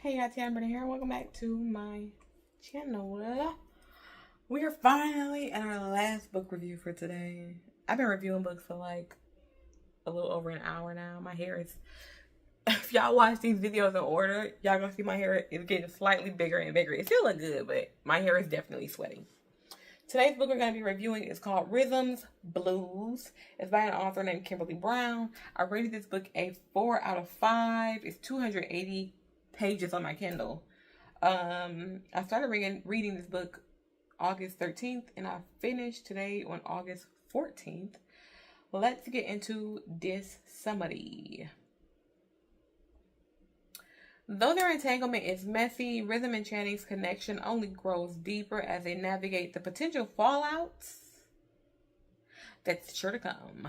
Hey guys, TeannaBReading here. Welcome back to my channel. We are finally at our last book review for today. I've been reviewing books for like a little over an hour now. My hair is, if y'all watch these videos in order, y'all gonna see my hair is getting slightly bigger and bigger. It still looks good, but my hair is definitely sweating. Today's book we're going to be reviewing is called Rhythms Blues. It's by an author named Kimberly Brown. I rated this book a 4 out of 5. It's 280 pages on my Kindle. I started reading this book August 13th and I finished today on August 14th. Let's get into this summary. Though their entanglement is messy, Rhythm and Channing's connection only grows deeper as they navigate the potential fallouts that's sure to come.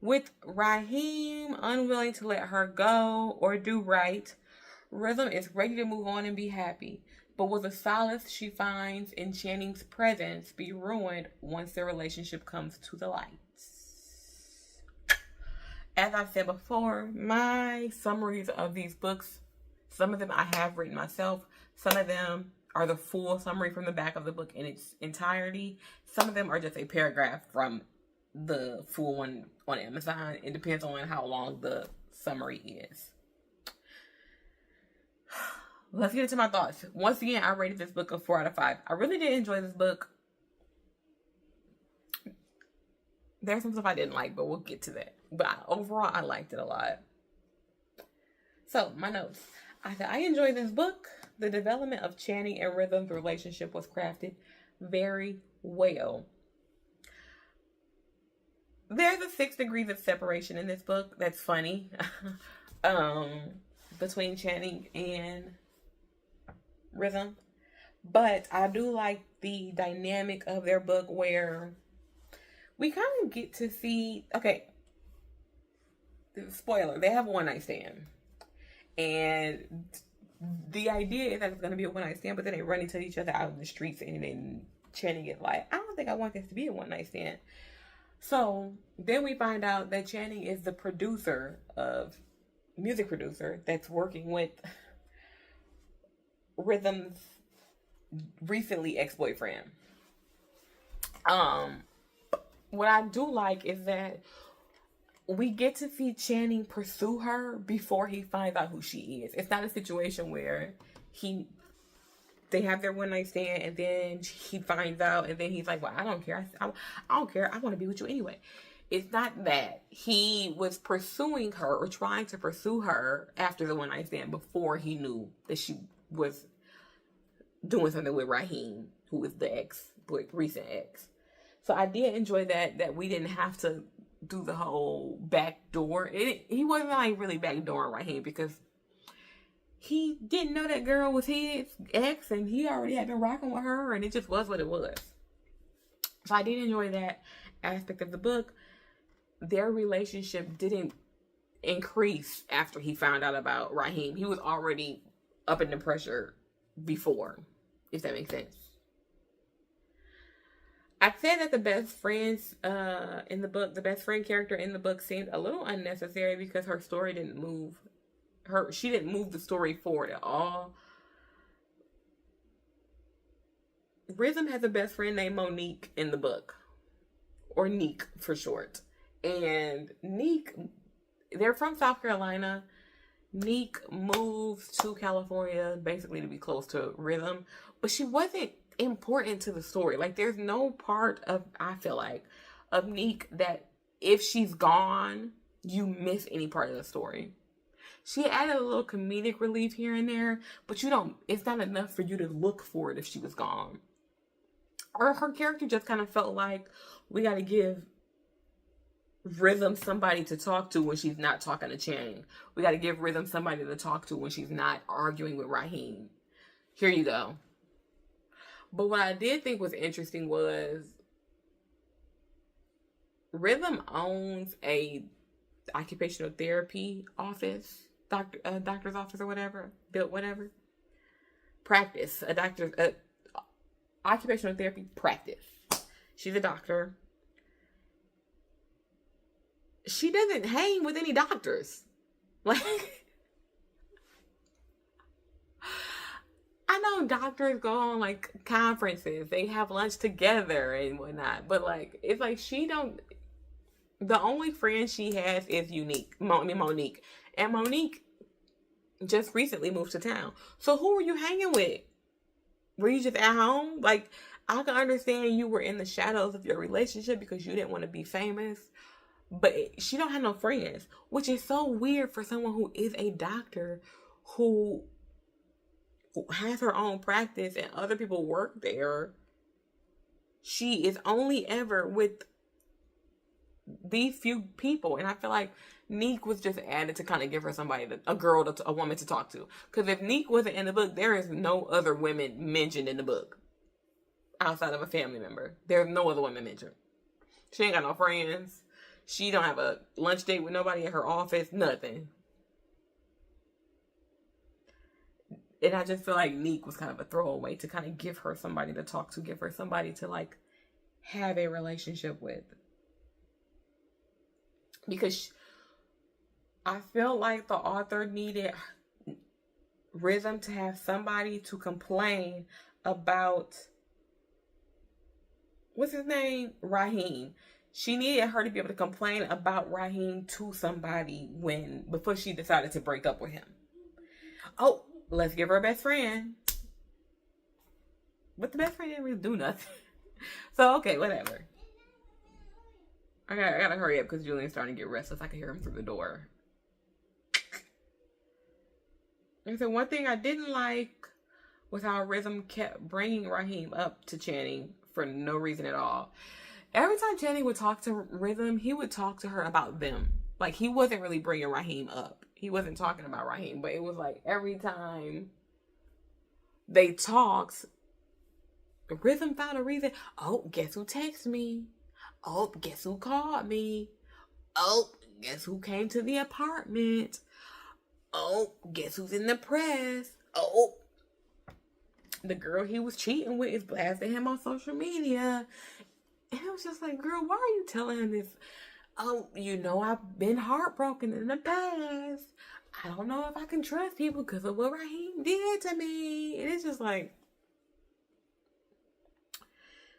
With Raheem unwilling to let her go or do right, Rhythm is ready to move on and be happy, but will the solace she finds in Channing's presence be ruined once their relationship comes to the light? As I've said before, my summaries of these books, some of them I have written myself. Some of them are the full summary from the back of the book in its entirety. Some of them are just a paragraph from the full one on Amazon. It depends on how long the summary is. Let's get into my thoughts. Once again, I rated this book a 4 out of 5. I really did enjoy this book. There's some stuff I didn't like, but we'll get to that. But overall, I liked it a lot. So, my notes. I enjoyed this book. The development of Channing and Rhythm's relationship was crafted very well. There's a 6 degrees of separation in this book. That's funny. Between Channing and Rhythm. But I do like the dynamic of their book where we kind of get to see, okay, spoiler, they have a one-night stand. And the idea is that it's going to be a one-night stand, but then they run into each other out in the streets, and then Channing is like, I don't think I want this to be a one-night stand. So then we find out that Channing is the music producer that's working with Rhythm's recently ex-boyfriend. What I do like is that we get to see Channing pursue her before he finds out who she is. It's not a situation where they have their one night stand and then he finds out and then he's like, well, I don't care. I don't care. I want to be with you anyway. It's not that. He was pursuing her or trying to pursue her after the one night stand before he knew that she was doing something with Raheem, who is the recent ex. So I did enjoy that we didn't have to do the whole back door. He wasn't like really backdooring Raheem because he didn't know that girl was his ex and he already had been rocking with her and it just was what it was. So I did enjoy that aspect of the book. Their relationship didn't increase after he found out about Raheem. He was already up in the pressure before, if that makes sense. I said that the best friends in the book, the best friend character in the book seemed a little unnecessary because her story didn't move. She didn't move the story forward at all. Rhythm has a best friend named Monique in the book. Or Neek for short. And Neek, they're from South Carolina. Neek moves to California basically to be close to Rhythm. But she wasn't important to the story. Like, there's no part of, I feel like, of Neek that if she's gone, you miss any part of the story. She added a little comedic relief here and there, but it's not enough for you to look for it if she was gone. Or her character just kind of felt like we got to give Rhythm somebody to talk to when she's not talking to Channing. We got to give Rhythm somebody to talk to when she's not arguing with Raheem. Here you go. But what I did think was interesting was Rhythm owns a occupational therapy office, doctor's office or whatever, practice, occupational therapy practice. She's a doctor. She doesn't hang with any doctors. Like, know doctors go on like conferences, they have lunch together and whatnot, but like it's like she don't. The only friend she has is Monique, and Monique just recently moved to town. So who were you hanging with? Were you just at home? Like, I can understand you were in the shadows of your relationship because you didn't want to be famous, but she don't have no friends, which is so weird for someone who is a doctor who has her own practice and other people work there. She is only ever with these few people, and I feel like Neek was just added to kind of give her a woman to talk to. Because if Neek wasn't in the book, there is no other women mentioned in the book outside of a family member. There's no other women mentioned. She ain't got no friends. She don't have a lunch date with nobody at her office. Nothing. And I just feel like Neek was kind of a throwaway to kind of give her somebody to talk to, give her somebody to like have a relationship with. Because I feel like the author needed Rhythm to have somebody to complain about, what's his name? Raheem. She needed her to be able to complain about Raheem to somebody before she decided to break up with him. Oh, let's give her a best friend. But the best friend didn't really do nothing. So, okay, whatever. I gotta hurry up because Julian's starting to get restless. I can hear him through the door. And so one thing I didn't like was how Rhythm kept bringing Raheem up to Channing for no reason at all. Every time Channing would talk to Rhythm, he would talk to her about them. Like, he wasn't really bringing Raheem up. He wasn't talking about Raheem, but it was like every time they talked, Rhythm found a reason. Oh, guess who texted me? Oh, guess who called me? Oh, guess who came to the apartment? Oh, guess who's in the press? Oh, the girl he was cheating with is blasting him on social media. And it was just like, girl, why are you telling him this? Oh, I've been heartbroken in the past. I don't know if I can trust people because of what Raheem did to me. And it's just like,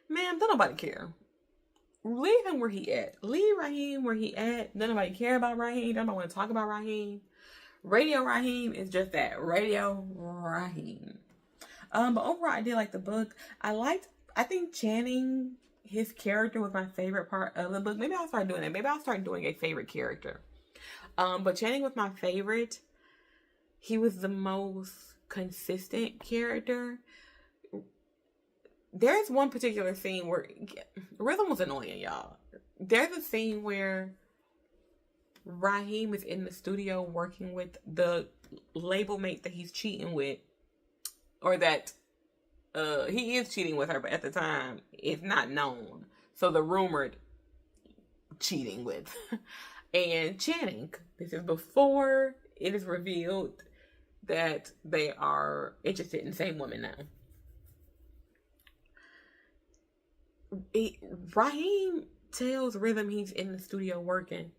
man, don't nobody care. Leave him where he at. Leave Raheem where he at. Don't nobody care about Raheem. Don't nobody want to talk about Raheem. Radio Raheem is just that. Radio Raheem. But overall, I did like the book. I think Channing, his character was my favorite part of the book. Maybe I'll start doing that. Maybe I'll start doing a favorite character. But Channing was my favorite. He was the most consistent character. There's one particular scene where Rhythm was annoying, y'all. There's a scene where Raheem is in the studio working with the label mate that he's cheating with, or that he is cheating with her, but at the time it's not known. So the rumored cheating with. And Channing, this is before it is revealed that they are interested in the same woman now. Raheem tells Rhythm he's in the studio working,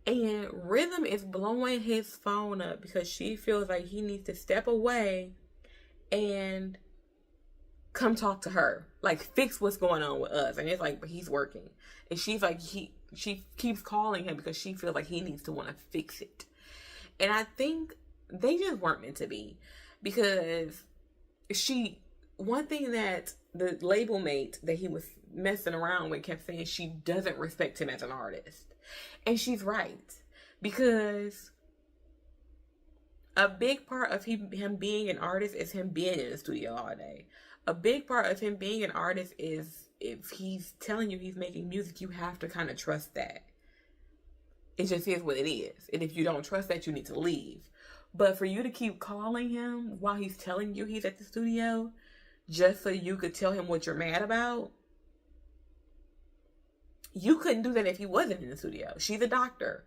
and Rhythm is blowing his phone up because she feels like he needs to step away and come talk to her, like fix what's going on with us. And it's like, but he's working, and she's like, she keeps calling him because she feels like he needs to want to fix it. And I think they just weren't meant to be, because one thing that the label mate that he was messing around with kept saying, she doesn't respect him as an artist. And she's right, because a big part of him being an artist is him being in the studio all day. A big part of him being an artist is, if he's telling you he's making music, you have to kind of trust that. It just is what it is. And if you don't trust that, you need to leave. But for you to keep calling him while he's telling you he's at the studio, just so you could tell him what you're mad about, you couldn't do that if he wasn't in the studio. She's a doctor.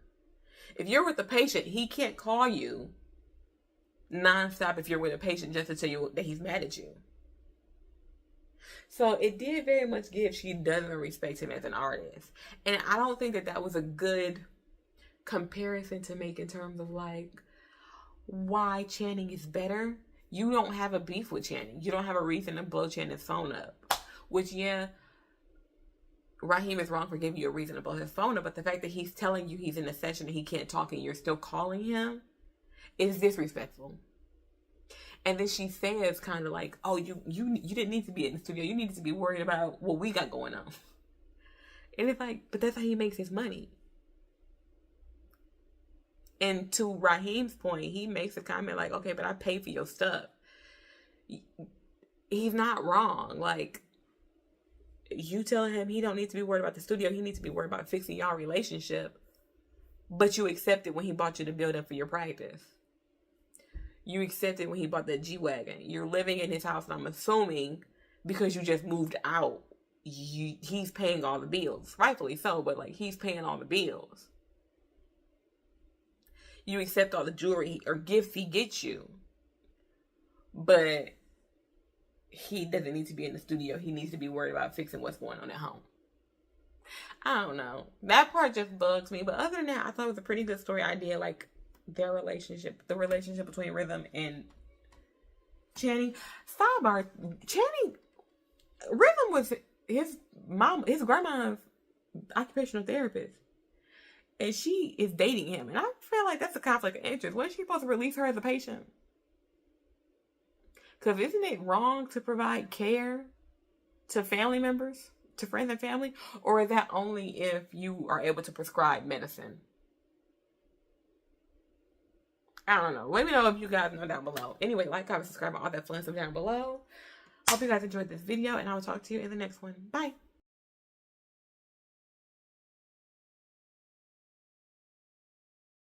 If you're with a patient, he can't call you nonstop if you're with a patient just to tell you that he's mad at you. So it did very much give she doesn't respect him as an artist. And I don't think that was a good comparison to make in terms of like why Channing is better. You don't have a beef with Channing. You don't have a reason to blow Channing's phone up. Which, yeah, Raheem is wrong for giving you a reason to blow his phone up, but the fact that he's telling you he's in a session and he can't talk and you're still calling him is disrespectful. And then she says kind of like, oh, you didn't need to be in the studio. You needed to be worried about what we got going on. And it's like, but that's how he makes his money. And to Raheem's point, he makes a comment like, okay, but I pay for your stuff. He's not wrong. Like, you telling him he don't need to be worried about the studio. He needs to be worried about fixing y'all relationship. But you accepted when he bought you the building for your practice. You accepted when he bought the G-Wagon. You're living in his house, and I'm assuming because you just moved out, he's paying all the bills. Rightfully so, but like, he's paying all the bills. You accept all the jewelry or gifts he gets you. But he doesn't need to be in the studio. He needs to be worried about fixing what's going on at home. I don't know. That part just bugs me. But other than that, I thought it was a pretty good story idea. Like, their relationship, the relationship between Rhythm and Channing. Sidebar, Channing, Rhythm was his grandma's occupational therapist. And she is dating him. And I feel like that's a conflict of interest. Wasn't she supposed to release her as a patient? Because isn't it wrong to provide care to family members, to friends and family? Or is that only if you are able to prescribe medicine? I don't know. Let me know if you guys know down below. Anyway, like, comment, subscribe, all that fun stuff down below. Hope you guys enjoyed this video, and I will talk to you in the next one. Bye.